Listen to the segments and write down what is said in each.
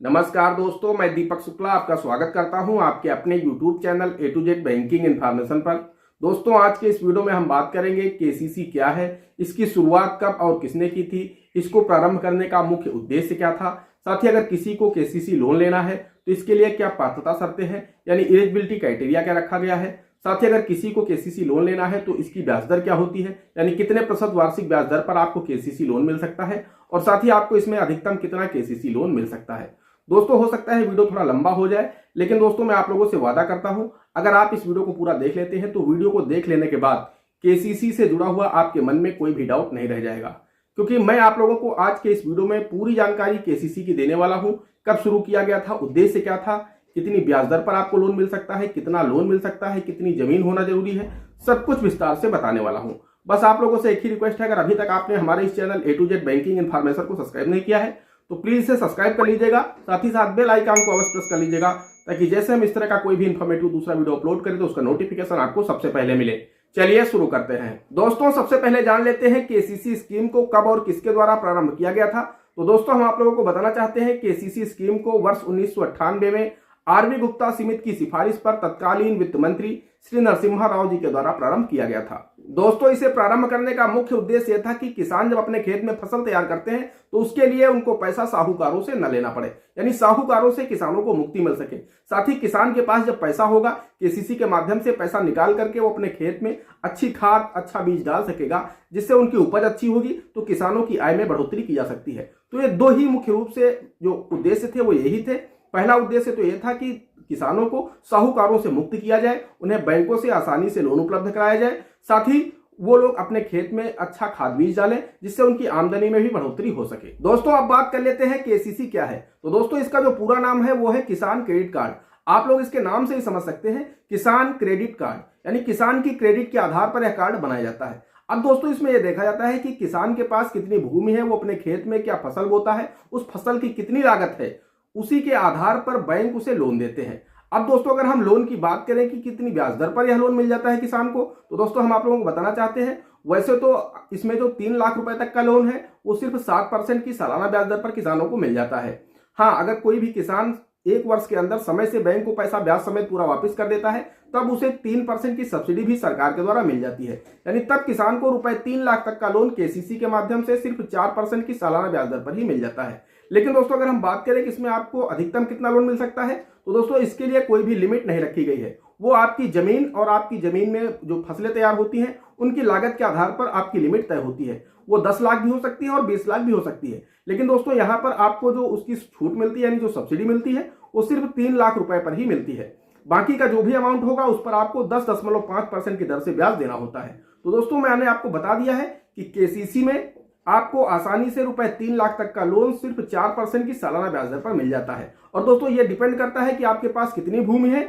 नमस्कार दोस्तों, मैं दीपक शुक्ला आपका स्वागत करता हूं आपके अपने YouTube channel A to Z banking information पर। दोस्तों, आज के इस वीडियो में हम बात करेंगे केसीसी क्या है, इसकी शुरुआत कब और किसने की थी, इसको प्रारंभ करने का मुख्य उद्देश्य क्या था, साथ ही अगर किसी को केसीसी लोन लेना है तो इसके लिए क्या पात्रता शर्तें हैं यानी एलिजिबिलिटी क्राइटेरिया क्या रखा गया है। साथ ही अगर किसी को केसीसी लोन लेना है तो इसकी ब्याज दर क्या होती है यानी कितने प्रतिशत वार्षिक ब्याज दर पर आपको केसीसी लोन मिल सकता है, और साथ ही आपको इसमें अधिकतम कितना केसीसी लोन मिल सकता है। दोस्तों, हो सकता है वीडियो थोड़ा लंबा हो जाए, लेकिन दोस्तों मैं आप लोगों से वादा करता हूं अगर आप इस वीडियो को पूरा देख लेते हैं तो वीडियो को देख लेने के बाद केसीसी से जुड़ा हुआ आपके मन में कोई भी डाउट नहीं रह जाएगा, क्योंकि मैं आप लोगों को आज के इस वीडियो में पूरी जानकारी केसीसी की देने वाला हूं। कब शुरू किया गया था, उद्देश्य क्या था, कितनी ब्याज दर पर आपको लोन मिल सकता है, कितना लोन मिल सकता है, कितनी जमीन होना जरूरी है, सब कुछ विस्तार से बताने वाला हूं। बस आप लोगों से एक ही रिक्वेस्ट है, अगर अभी तक आपने हमारे इस channel A to Z banking information को सब्सक्राइब नहीं किया है तो प्लीज इसे सब्सक्राइब कर लीजिएगा, साथ ही साथ बेल आइकन को अवश्य प्रेस कर लीजिएगा ताकि जैसे हम इस तरह का कोई भी इन्फॉर्मेटिव दूसरा वीडियो अपलोड करें तो उसका नोटिफिकेशन आपको सबसे पहले मिले। चलिए शुरू करते हैं। दोस्तों, सबसे पहले जान लेते हैं केसीसी स्कीम को कब और किसके द्वारा प्रारंभ किया गया था। तो दोस्तों, हम आप लोगों को बताना चाहते हैं केसीसी स्कीम को वर्ष 1998 में आरबी गुप्ता समिति की सिफारिश पर तत्कालीन वित्त मंत्री श्री नरसिम्हा राव जी के द्वारा प्रारंभ किया गया था। दोस्तों, इसे प्रारंभ करने का मुख्य उद्देश्य यह था कि किसान जब अपने खेत में फसल तैयार करते हैं तो उसके लिए उनको पैसा साहूकारों से न लेना पड़े, यानी साहूकारों से किसानों को मुक्ति मिल सके। साथ ही किसान के पास जब पैसा होगा, केसीसी के माध्यम से पैसा निकाल करके वो अपने खेत में अच्छी खाद, अच्छा बीज डाल सकेगा, जिससे उनकी उपज अच्छी होगी तो किसानों की आय में बढ़ोतरी की जा सकती है। तो ये दो ही मुख्य रूप से जो उद्देश्य थे वो यही थे। पहला उद्देश्य तो यह था कि किसानों को साहूकारों से मुक्त किया जाए, उन्हें बैंकों से आसानी से लोन उपलब्ध कराया जाए, साथ ही वो लोग अपने खेत में अच्छा खाद बीज डालें जिससे उनकी आमदनी में भी बढ़ोतरी हो सके। दोस्तों, अब बात कर लेते हैं केसीसी क्या है। तो दोस्तों, इसका जो पूरा नाम है वो है किसान क्रेडिट कार्ड। आप लोग इसके नाम से ही समझ सकते हैं, किसान क्रेडिट कार्ड, यानी किसान की क्रेडिट के आधार पर यह कार्ड बनाया जाता है। अब दोस्तों, इसमें यह देखा जाता है कि किसान के पास कितनी भूमि है, वो अपने खेत में क्या फसल बोता है, उस फसल की कितनी लागत है, उसी के आधार पर बैंक उसे लोन देते हैं। अब दोस्तों, अगर हम लोन की बात करें कि कितनी ब्याज दर पर यह लोन मिल जाता है किसान को, तो दोस्तों हम आप लोगों को बताना चाहते हैं, वैसे तो इसमें जो 3 लाख रुपए तक का लोन है वो सिर्फ 7% की सालाना ब्याज दर पर किसानों को मिल जाता है। हाँ, अगर कोई भी किसान 1 वर्ष के अंदर समय से बैंक को पैसा ब्याज समेत पूरा वापस कर देता है तब उसे 3% की सब्सिडी भी सरकार के द्वारा मिल जाती है, यानी तब किसान को रुपए 3 लाख तक का लोन केसीसी के माध्यम से सिर्फ 4% की सालाना ब्याज दर पर ही मिल जाता है। लेकिन दोस्तों, अगर हम बात करें कि इसमें आपको अधिकतम कितना लोन मिल सकता है, तो दोस्तों इसके लिए कोई भी लिमिट नहीं रखी गई है। वो आपकी जमीन और आपकी जमीन में जो फसलें तैयार होती हैं उनकी लागत के आधार पर आपकी लिमिट तय होती है। वो 10 लाख भी हो सकती है और 20 लाख भी हो सकती है। लेकिन दोस्तों, यहाँ पर आपको जो उसकी छूट मिलती है यानी जो सब्सिडी मिलती है वो सिर्फ 3 लाख रुपए पर ही मिलती है। बाकी का जो भी अमाउंट होगा उस पर आपको 10.5% की दर से ब्याज देना होता है। तो दोस्तों, मैंने आपको बता दिया है कि केसीसी में आपको आसानी से रुपए 3 लाख तक का लोन सिर्फ 4% की सालाना ब्याज दर पर मिल जाता है। और दोस्तों, ये डिपेंड करता है कि आपके पास कितनी भूमि है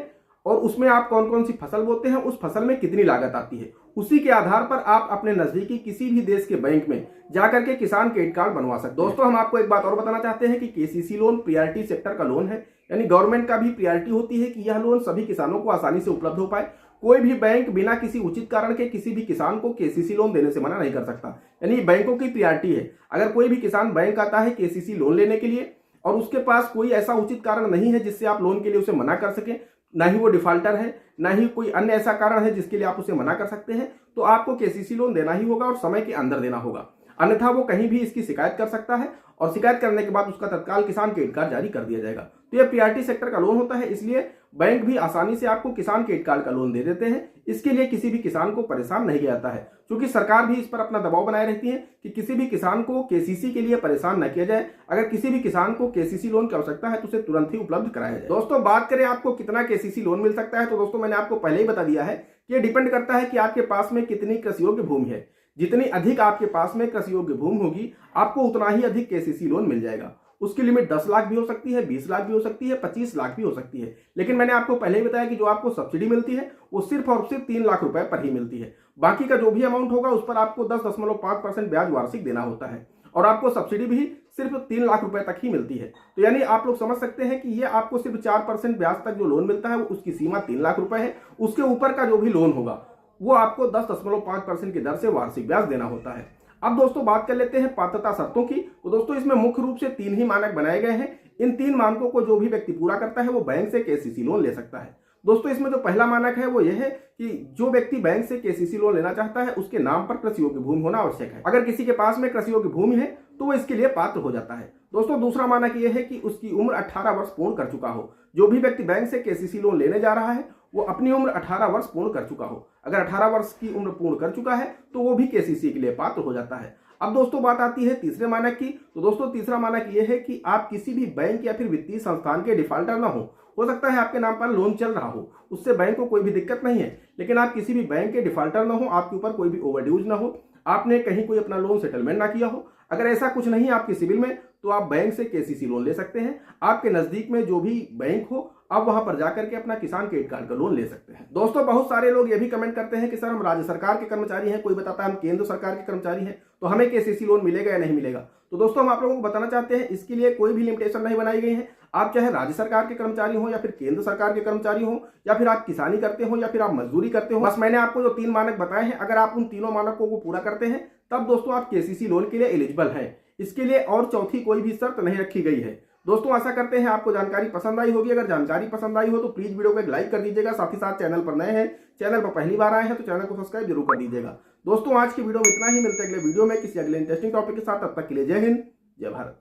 और उसमें आप कौन कौन सी फसल बोते हैं, उस फसल में कितनी लागत आती है। उसी के आधार पर आप अपने नजदीकी किसी भी देश के बैंक में जाकर के किसान क्रेडिट कार्ड बनवा सकते हैं। दोस्तों, हम आपको एक बात और बताना चाहते हैं कि केसीसी लोन प्रायोरिटी सेक्टर का लोन है, यानी गवर्नमेंट का भी प्रायोरिटी होती है कि यह लोन सभी किसानों को आसानी से उपलब्ध हो पाए। कोई भी बैंक बिना किसी उचित कारण के किसी भी किसान को केसीसी लोन देने से मना नहीं कर सकता, यानी बैंकों की प्रायोरिटी है। अगर कोई भी किसान बैंक आता है केसीसी लोन लेने के लिए और उसके पास कोई ऐसा उचित कारण नहीं है जिससे आप लोन के लिए उसे मना कर सकें, ना ही वो डिफॉल्टर है, ना ही कोई अन्य ऐसा कारण है जिसके लिए आप उसे मना कर सकते हैं, तो आपको केसीसी लोन देना ही होगा और समय के अंदर देना होगा। अन्यथा वो कहीं भी इसकी शिकायत कर सकता है और शिकायत करने के बाद उसका तत्काल किसान क्रेडिट कार्ड जारी कर दिया जाएगा। तो यह प्रायोरिटी सेक्टर का लोन होता है, इसलिए बैंक भी आसानी से आपको किसान क्रेडिट कार्ड का लोन दे देते हैं। इसके लिए किसी भी किसान को परेशान नहीं किया जाता है, क्योंकि सरकार भी इस पर अपना दबाव बनाए रहती है कि किसी भी किसान को केसीसी के लिए परेशान न किया जाए। अगर किसी भी किसान को केसीसी लोन की आवश्यकता है तो उसे तुरंत ही उपलब्ध कराया जाए। दोस्तों, बात करें आपको कितना केसीसी लोन मिल सकता है, तो दोस्तों मैंने आपको पहले ही बता दिया है कि यह डिपेंड करता है कि आपके पास में कितनी कृषि योग्य भूमि है। जितनी अधिक आपके पास में कृषि योग्य भूमि होगी आपको उतना ही अधिक केसीसी लोन मिल जाएगा। उसकी लिमिट 10 लाख भी हो सकती है, 20 लाख भी हो सकती है, 25 लाख भी हो सकती है। लेकिन मैंने आपको पहले ही बताया कि जो आपको सब्सिडी मिलती है वो सिर्फ और सिर्फ 3 लाख रुपए पर ही मिलती है। बाकी का जो भी अमाउंट होगा उस पर आपको 10.5% ब्याज वार्षिक देना होता है और आपको सब्सिडी भी सिर्फ 3 लाख रुपए तक ही मिलती है। तो यानी आप लोग समझ सकते हैं कि ये आपको सिर्फ 4% ब्याज तक जो लोन मिलता है उसकी सीमा 3 लाख रुपए है। उसके ऊपर का जो भी लोन होगा वो आपको 10.5% की दर से वार्षिक ब्याज देना होता है। अब दोस्तों बात कर लेते हैं पात्रता शर्तों की। तो दोस्तों इसमें मुख्य रूप से 3 ही मानक बनाए गए हैं। इन 3 मानकों को जो भी व्यक्ति पूरा करता है वो बैंक से केसीसी लोन ले सकता है। दोस्तों इसमें जो पहला मानक है वो यह है कि जो व्यक्ति बैंक से केसीसी लोन लेना चाहता है उसके नाम पर कृषि योग्य भूमि होना आवश्यक है। अगर किसी के पास में कृषि योग्य भूमि है तो वो इसके लिए पात्र हो जाता है। दोस्तों दूसरा मानक यह है कि उसकी उम्र 18 वर्ष पूर्ण कर चुका हो। जो भी व्यक्ति बैंक से केसीसी लोन लेने जा रहा है वो अपनी उम्र 18 वर्ष पूर्ण कर चुका हो। अगर 18 वर्ष की उम्र पूर्ण कर चुका है तो वो भी केसीसी के लिए पात्र हो जाता है। अब दोस्तों बात आती है तीसरे मानक की। तो दोस्तों तीसरा मानक यह है कि आप किसी भी बैंक या फिर वित्तीय संस्थान के डिफाल्टर ना हो सकता है आपके नाम पर लोन चल रहा हो, उससे बैंक को कोई भी दिक्कत नहीं है, लेकिन आप किसी भी बैंक के डिफाल्टर ना हो, आपके ऊपर कोई भी ओवरड्यूज ना हो, आपने कहीं कोई अपना लोन सेटलमेंट ना किया हो। अगर ऐसा कुछ नहीं है आपके सिविल में तो आप बैंक से केसीसी लोन ले सकते हैं। आपके नजदीक में जो भी बैंक हो आप वहां पर जाकर के अपना किसान क्रेडिट कार्ड का लोन ले सकते हैं। दोस्तों बहुत सारे लोग ये भी कमेंट करते हैं कि सर हम राज्य सरकार के कर्मचारी हैं, कोई बताता है हम केंद्र सरकार के कर्मचारी हैं, तो हमें केसीसी लोन मिलेगा या नहीं मिलेगा। तो दोस्तों हम आप लोगों को बताना चाहते हैं इसके लिए कोई भी लिमिटेशन नहीं बनाई गई है। आप चाहे राज्य सरकार के कर्मचारी हो या फिर केंद्र सरकार के कर्मचारी हो या फिर आप किसानी करते हो या फिर आप मजदूरी करते हो, बस मैंने आपको जो 3 मानक बताए हैं अगर आप उन तीनों मानकों को पूरा करते हैं तब दोस्तों आप केसीसी लोन के लिए एलिजिबल हैं। इसके लिए और चौथी कोई भी शर्त नहीं रखी गई है। दोस्तों आशा करते हैं आपको जानकारी पसंद आई होगी। अगर जानकारी पसंद आई हो तो प्लीज वीडियो को एक लाइक कर दीजिएगा। साथ ही साथ चैनल पर नए हैं, चैनल पर पहली बार आए हैं तो चैनल को सब्सक्राइब जरूर कर दीजिएगा। दोस्तों आज की वीडियो में इतना ही, मिलते हैं अगले वीडियो में किसी अगले इंटरेस्टिंग टॉपिक के साथ। तब तक के लिए जय हिंद, जय भारत।